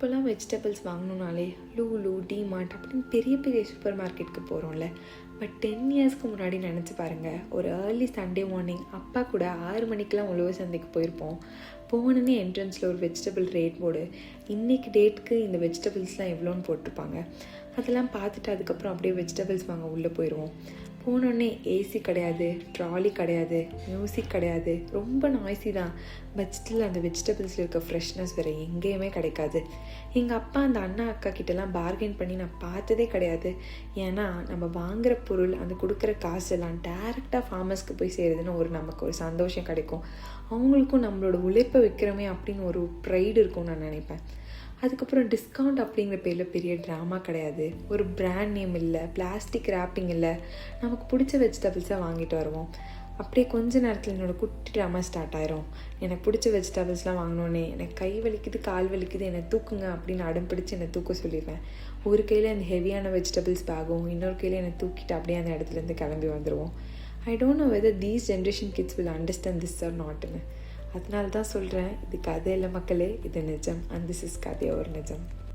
இப்போல்லாம் vegetables வாங்கணுன்னாலே Lulu, DMart அப்படின்னு பெரிய பெரிய சூப்பர் மார்க்கெட்டுக்கு போகிறோம்ல. பட் 10 இயர்ஸ்க்கு முன்னாடி நினச்சி பாருங்கள், ஒரு ஏர்லி சண்டே மார்னிங் அப்பா கூட 6 மணிக்கெலாம் உழவர் சந்தைக்கு போயிருப்போம். போனோன்னே என்ட்ரன்ஸில் ஒரு வெஜிடபிள் ரேட் போர்டு, இன்றைக்கி டேட்டுக்கு இந்த வெஜிடபிள்ஸ்லாம் எவ்வளோன்னு போட்டிருப்பாங்க. அதெல்லாம் பார்த்துட்டு அதுக்கப்புறம் அப்படியே வெஜிடபிள்ஸ் வாங்க உள்ளே போயிடுவோம். போனோடனே ஏசி கிடையாது, ட்ராலி கிடையாது, மியூசிக் கிடையாது, ரொம்ப நாய்ஸி தான். பட் ஸ்டில் அந்த வெஜிடபிள்ஸில் இருக்க ஃப்ரெஷ்னஸ் வேறு எங்கேயுமே கிடைக்காது. எங்கள் அப்பா அந்த அண்ணா அக்கா கிட்டலாம் பார்கெயின் பண்ணி நான் பார்த்ததே கிடையாது. ஏன்னா நம்ம வாங்குகிற பொருள், அந்த கொடுக்குற காசெல்லாம் டேரெக்டாக ஃபார்மர்ஸ்க்கு போய் சேருதுன்னு நமக்கு ஒரு சந்தோஷம் கிடைக்கும். அவங்களுக்கும் நம்மளோட உழைப்பை வைக்கிறோமே அப்படின்னு ஒரு ப்ரைடு இருக்கும்னு நான் நினைப்பேன். அதுக்கப்புறம் டிஸ்கவுண்ட் அப்படிங்கிற பேரில் பெரிய ட்ராமா கிடையாது, ஒரு பிராண்ட் நேம் இல்லை, பிளாஸ்டிக் ரேப்பிங் இல்லை. நமக்கு பிடிச்ச வெஜிடபிள்ஸை வாங்கிட்டு வருவோம். அப்படியே கொஞ்ச நேரத்தில் என்னோடய குட்டி ட்ராமா ஸ்டார்ட் ஆயிரும். எனக்கு பிடிச்ச வெஜிடபிள்ஸ்லாம் வாங்கினோன்னே எனக்கு கை வலிக்குது, கால் வலிக்குது, என்னை தூக்குங்க அப்படின்னு அடம் பிடிச்சி என்னை தூக்க சொல்லிடுவேன். ஒரு கையில் அந்த ஹெவியான வெஜிடபிள்ஸ் பேகும், இன்னொரு கையில் என்னை தூக்கிட்டு அப்படியே அந்த இடத்துலேருந்து கிளம்பி வந்துடுவோம். I don't know whether these generation kids will understand this or நாட்னு. அதனால தான் சொல்கிறேன், இது கதை இல்லை மக்களே, இது நிஜம். அண்ட் திஸ் இஸ் கதை ஒரு நிஜம்.